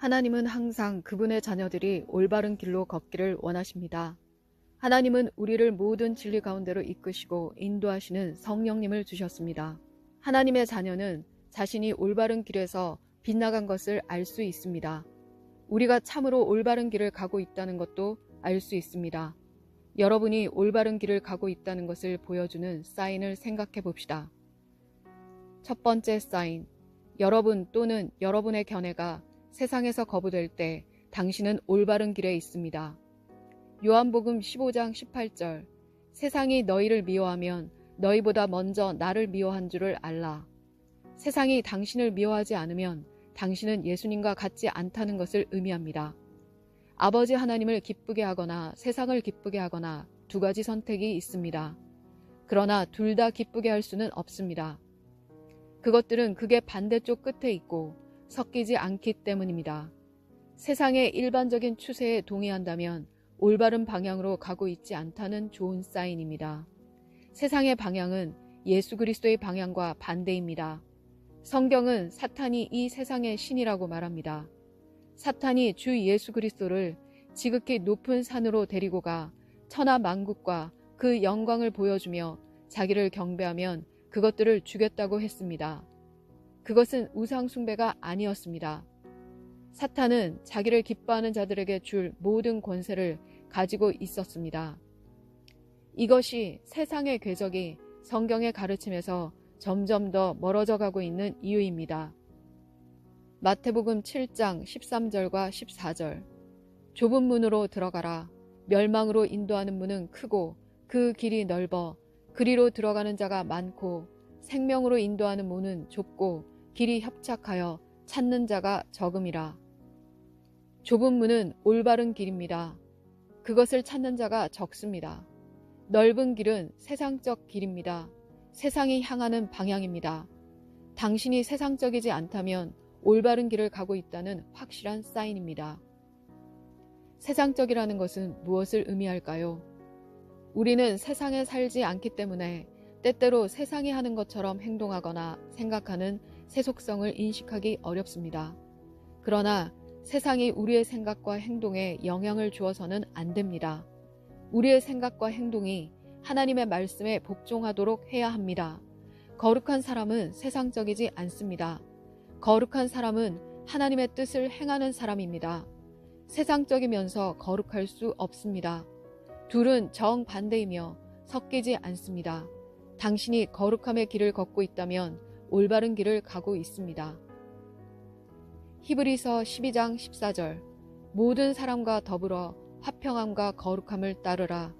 하나님은 항상 그분의 자녀들이 올바른 길로 걷기를 원하십니다. 하나님은 우리를 모든 진리 가운데로 이끄시고 인도하시는 성령님을 주셨습니다. 하나님의 자녀는 자신이 올바른 길에서 빗나간 것을 알 수 있습니다. 우리가 참으로 올바른 길을 가고 있다는 것도 알 수 있습니다. 여러분이 올바른 길을 가고 있다는 것을 보여주는 사인을 생각해 봅시다. 첫 번째 사인, 여러분 또는 여러분의 견해가 세상에서 거부될 때 당신은 올바른 길에 있습니다. 요한복음 15장 18절, 세상이 너희를 미워하면 너희보다 먼저 나를 미워한 줄을 알라. 세상이 당신을 미워하지 않으면 당신은 예수님과 같지 않다는 것을 의미합니다. 아버지 하나님을 기쁘게 하거나 세상을 기쁘게 하거나 두 가지 선택이 있습니다. 그러나 둘 다 기쁘게 할 수는 없습니다. 그것들은 극의 반대쪽 끝에 있고 섞이지 않기 때문입니다. 세상의 일반적인 추세에 동의한다면 올바른 방향으로 가고 있지 않다는 좋은 사인입니다. 세상의 방향은 예수 그리스도의 방향과 반대입니다. 성경은 사탄이 이 세상의 신이라고 말합니다. 사탄이 주 예수 그리스도를 지극히 높은 산으로 데리고 가 천하 만국과 그 영광을 보여주며 자기를 경배하면 그것들을 주겠다고 했습니다. 그것은 우상 숭배가 아니었습니다. 사탄은 자기를 기뻐하는 자들에게 줄 모든 권세를 가지고 있었습니다. 이것이 세상의 궤적이 성경의 가르침에서 점점 더 멀어져 가고 있는 이유입니다. 마태복음 7장 13절과 14절, 좁은 문으로 들어가라. 멸망으로 인도하는 문은 크고 그 길이 넓어 그리로 들어가는 자가 많고 생명으로 인도하는 문은 좁고 길이 협착하여 찾는 자가 적음이라. 좁은 문은 올바른 길입니다. 그것을 찾는 자가 적습니다. 넓은 길은 세상적 길입니다. 세상이 향하는 방향입니다. 당신이 세상적이지 않다면 올바른 길을 가고 있다는 확실한 사인입니다. 세상적이라는 것은 무엇을 의미할까요? 우리는 세상에 살지 않기 때문에 때때로 세상이 하는 것처럼 행동하거나 생각하는 세속성을 인식하기 어렵습니다. 그러나 세상이 우리의 생각과 행동에 영향을 주어서는 안 됩니다. 우리의 생각과 행동이 하나님의 말씀에 복종하도록 해야 합니다. 거룩한 사람은 세상적이지 않습니다. 거룩한 사람은 하나님의 뜻을 행하는 사람입니다. 세상적이면서 거룩할 수 없습니다. 둘은 정반대이며 섞이지 않습니다. 당신이 거룩함의 길을 걷고 있다면 올바른 길을 가고 있습니다. 히브리서 12장 14절, 모든 사람과 더불어 화평함과 거룩함을 따르라.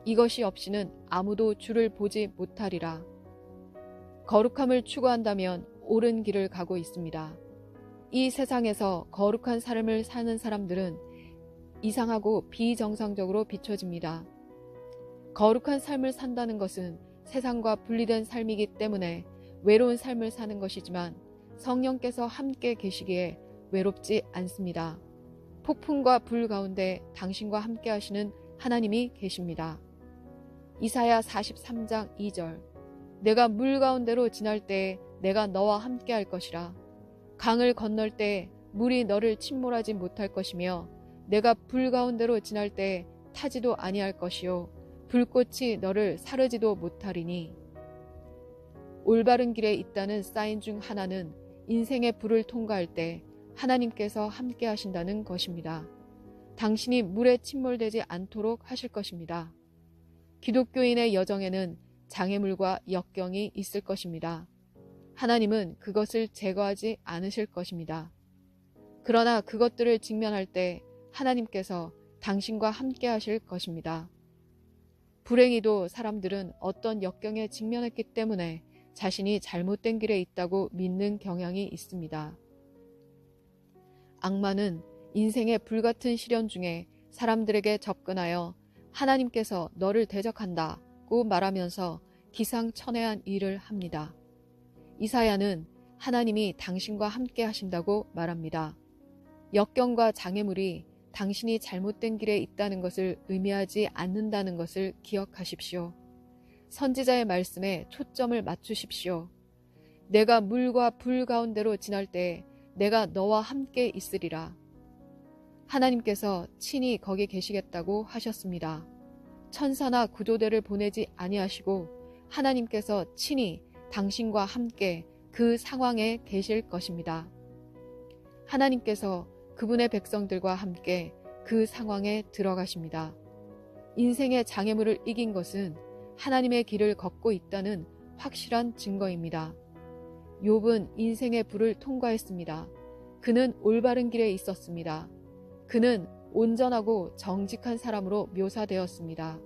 이것이 없이는 아무도 주를 보지 못하리라. 거룩함을 추구한다면 옳은 길을 가고 있습니다. 이 세상에서 거룩한 삶을 사는 사람들은 이상하고 비정상적으로 비춰집니다. 거룩한 삶을 산다는 것은 세상과 분리된 삶이기 때문에 외로운 삶을 사는 것이지만 성령께서 함께 계시기에 외롭지 않습니다. 폭풍과 불 가운데 당신과 함께 하시는 하나님이 계십니다. 이사야 43장 2절, 내가 물 가운데로 지날 때에 내가 너와 함께 할 것이라. 강을 건널 때에 물이 너를 침몰하지 못할 것이며 내가 불 가운데로 지날 때에 타지도 아니할 것이요 불꽃이 너를 사르지도 못하리니. 올바른 길에 있다는 사인 중 하나는 인생의 불을 통과할 때 하나님께서 함께 하신다는 것입니다. 당신이 물에 침몰되지 않도록 하실 것입니다. 기독교인의 여정에는 장애물과 역경이 있을 것입니다. 하나님은 그것을 제거하지 않으실 것입니다. 그러나 그것들을 직면할 때 하나님께서 당신과 함께 하실 것입니다. 불행히도 사람들은 어떤 역경에 직면했기 때문에 자신이 잘못된 길에 있다고 믿는 경향이 있습니다. 악마는 인생의 불같은 시련 중에 사람들에게 접근하여 하나님께서 너를 대적한다고 말하면서 기상천외한 일을 합니다. 이사야는 하나님이 당신과 함께 하신다고 말합니다. 역경과 장애물이 당신이 잘못된 길에 있다는 것을 의미하지 않는다는 것을 기억하십시오. 선지자의 말씀에 초점을 맞추십시오. 내가 물과 불 가운데로 지날 때에 내가 너와 함께 있으리라. 하나님께서 친히 거기 계시겠다고 하셨습니다. 천사나 구조대를 보내지 아니하시고 하나님께서 친히 당신과 함께 그 상황에 계실 것입니다. 하나님께서 그분의 백성들과 함께 그 상황에 들어가십니다. 인생의 장애물을 이긴 것은 하나님의 길을 걷고 있다는 확실한 증거입니다. 욥은 인생의 불을 통과했습니다. 그는 올바른 길에 있었습니다. 그는 온전하고 정직한 사람으로 묘사되었습니다.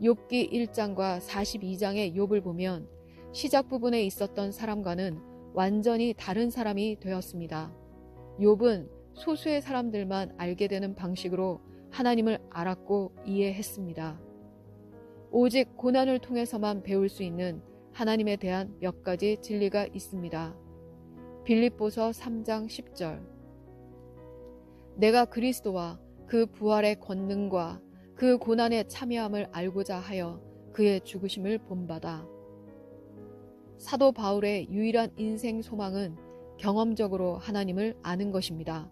욥기 1장과 42장의 욥을 보면 시작 부분에 있었던 사람과는 완전히 다른 사람이 되었습니다. 욥은 소수의 사람들만 알게 되는 방식으로 하나님을 알았고 이해했습니다. 오직 고난을 통해서만 배울 수 있는 하나님에 대한 몇 가지 진리가 있습니다. 빌립보서 3장 10절. 내가 그리스도와 그 부활의 권능과 그 고난에 참여함을 알고자 하여 그의 죽으심을 본받아. 사도 바울의 유일한 인생 소망은 경험적으로 하나님을 아는 것입니다.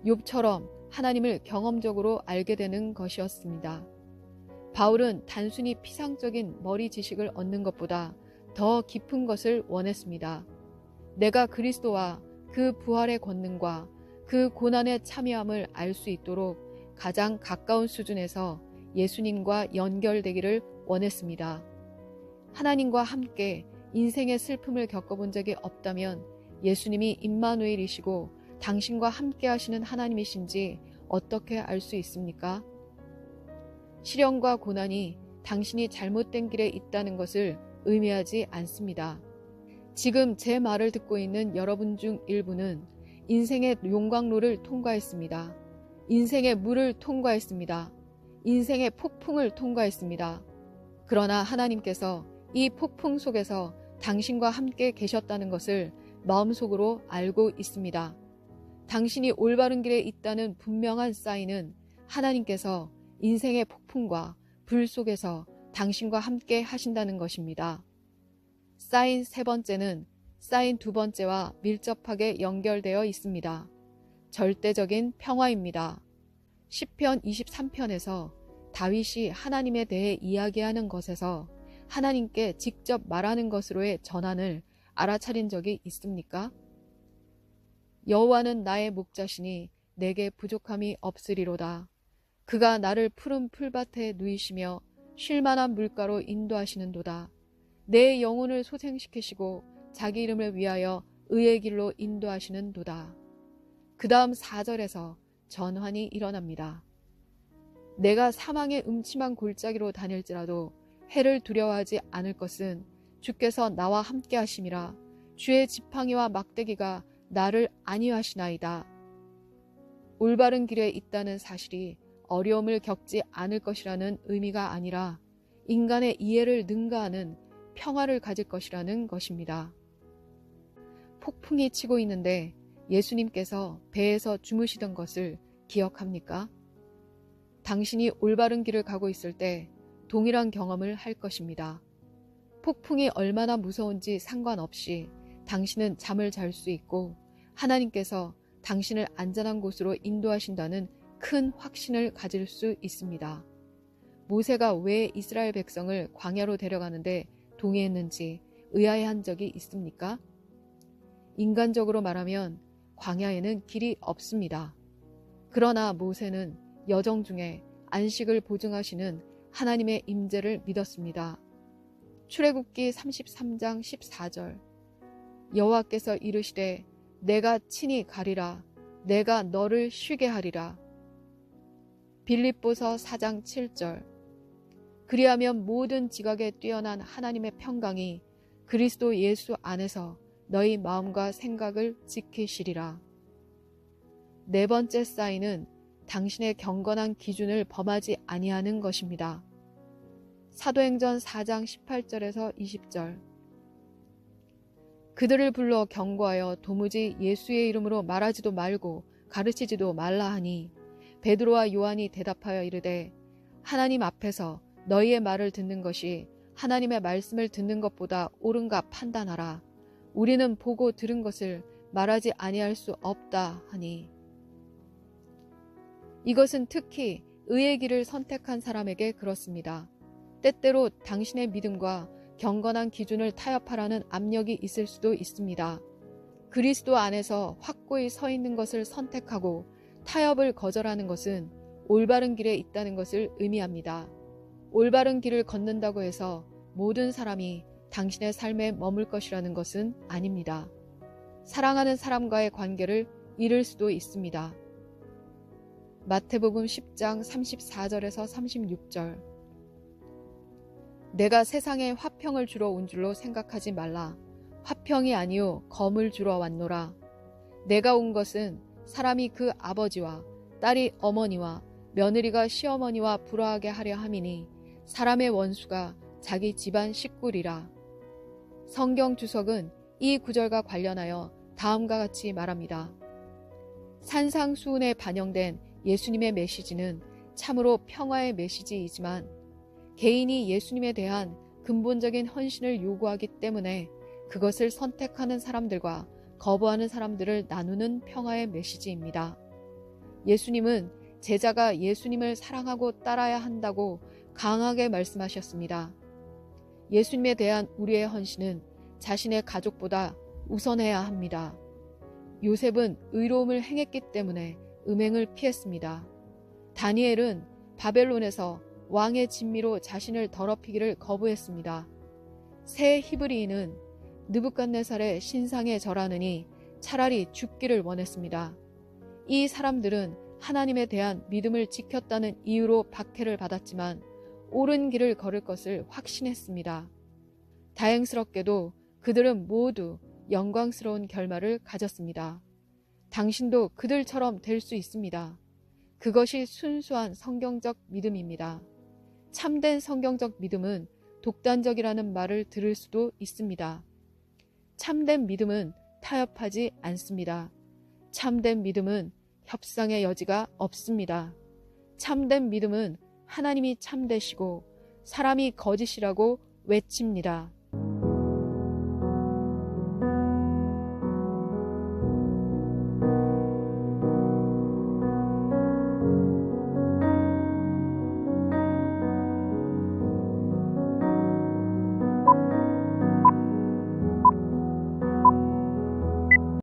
욥처럼 하나님을 경험적으로 알게 되는 것이었습니다. 바울은 단순히 피상적인 머리 지식을 얻는 것보다 더 깊은 것을 원했습니다. 내가 그리스도와 그 부활의 권능과 그 고난에 참여함을 알 수 있도록 가장 가까운 수준에서 예수님과 연결되기를 원했습니다. 하나님과 함께 인생의 슬픔을 겪어본 적이 없다면 예수님이 임마누엘이시고 당신과 함께 하시는 하나님이신지 어떻게 알 수 있습니까? 시련과 고난이 당신이 잘못된 길에 있다는 것을 의미하지 않습니다. 지금 제 말을 듣고 있는 여러분 중 일부는 인생의 용광로를 통과했습니다. 인생의 물을 통과했습니다. 인생의 폭풍을 통과했습니다. 그러나 하나님께서 이 폭풍 속에서 당신과 함께 계셨다는 것을 마음속으로 알고 있습니다. 당신이 올바른 길에 있다는 분명한 사인은 하나님께서 인생의 폭풍과 불 속에서 당신과 함께 하신다는 것입니다. 사인 세 번째는 사인 두 번째와 밀접하게 연결되어 있습니다. 절대적인 평화입니다. 시편 23편에서 다윗이 하나님에 대해 이야기하는 것에서 하나님께 직접 말하는 것으로의 전환을 알아차린 적이 있습니까? 여호와는 나의 목자시니 내게 부족함이 없으리로다. 그가 나를 푸른 풀밭에 누이시며 쉴만한 물가로 인도하시는도다. 내 영혼을 소생시키시고 자기 이름을 위하여 의의 길로 인도하시는도다. 그 다음 4절에서 전환이 일어납니다. 내가 사망의 음침한 골짜기로 다닐지라도 해를 두려워하지 않을 것은 주께서 나와 함께 하심이라. 주의 지팡이와 막대기가 나를 안위하시나이다. 올바른 길에 있다는 사실이 어려움을 겪지 않을 것이라는 의미가 아니라 인간의 이해를 능가하는 평화를 가질 것이라는 것입니다. 폭풍이 치고 있는데 예수님께서 배에서 주무시던 것을 기억합니까? 당신이 올바른 길을 가고 있을 때 동일한 경험을 할 것입니다. 폭풍이 얼마나 무서운지 상관없이 당신은 잠을 잘 수 있고 하나님께서 당신을 안전한 곳으로 인도하신다는 큰 확신을 가질 수 있습니다. 모세가 왜 이스라엘 백성을 광야로 데려가는데 동의했는지 의아해한 적이 있습니까? 인간적으로 말하면 광야에는 길이 없습니다. 그러나 모세는 여정 중에 안식을 보증하시는 하나님의 임재를 믿었습니다. 출애굽기 33장 14절. 여호와께서 이르시되 내가 친히 가리라. 내가 너를 쉬게 하리라. 빌립보서 4장 7절. 그리하면 모든 지각에 뛰어난 하나님의 평강이 그리스도 예수 안에서 너희 마음과 생각을 지키시리라. 네 번째 사인은 당신의 경건한 기준을 범하지 아니하는 것입니다. 사도행전 4장 18절에서 20절. 그들을 불러 경고하여 도무지 예수의 이름으로 말하지도 말고 가르치지도 말라 하니 베드로와 요한이 대답하여 이르되 하나님 앞에서 너희의 말을 듣는 것이 하나님의 말씀을 듣는 것보다 옳은가 판단하라. 우리는 보고 들은 것을 말하지 아니할 수 없다 하니 이것은 특히 의의 길을 선택한 사람에게 그렇습니다. 때때로 당신의 믿음과 경건한 기준을 타협하라는 압력이 있을 수도 있습니다. 그리스도 안에서 확고히 서 있는 것을 선택하고 타협을 거절하는 것은 올바른 길에 있다는 것을 의미합니다. 올바른 길을 걷는다고 해서 모든 사람이 당신의 삶에 머물 것이라는 것은 아닙니다. 사랑하는 사람과의 관계를 잃을 수도 있습니다. 마태복음 10장 34절에서 36절 내가 세상에 화평을 주러 온 줄로 생각하지 말라. 화평이 아니요 검을 주러 왔노라. 내가 온 것은 사람이 그 아버지와 딸이 어머니와 며느리가 시어머니와 불화하게 하려 함이니 사람의 원수가 자기 집안 식구리라. 성경 주석은 이 구절과 관련하여 다음과 같이 말합니다. 산상수훈에 반영된 예수님의 메시지는 참으로 평화의 메시지이지만 개인이 예수님에 대한 근본적인 헌신을 요구하기 때문에 그것을 선택하는 사람들과 거부하는 사람들을 나누는 평화의 메시지입니다. 예수님은 제자가 예수님을 사랑하고 따라야 한다고 강하게 말씀하셨습니다. 예수님에 대한 우리의 헌신은 자신의 가족보다 우선해야 합니다. 요셉은 의로움을 행했기 때문에 음행을 피했습니다. 다니엘은 바벨론에서 왕의 진미로 자신을 더럽히기를 거부했습니다. 새 히브리인은 느부갓네살의 신상에 절하느니 차라리 죽기를 원했습니다. 이 사람들은 하나님에 대한 믿음을 지켰다는 이유로 박해를 받았지만 옳은 길을 걸을 것을 확신했습니다. 다행스럽게도 그들은 모두 영광스러운 결말을 가졌습니다. 당신도 그들처럼 될 수 있습니다. 그것이 순수한 성경적 믿음입니다. 참된 성경적 믿음은 독단적이라는 말을 들을 수도 있습니다. 참된 믿음은 타협하지 않습니다. 참된 믿음은 협상의 여지가 없습니다. 참된 믿음은 하나님이 참되시고 사람이 거짓이라고 외칩니다.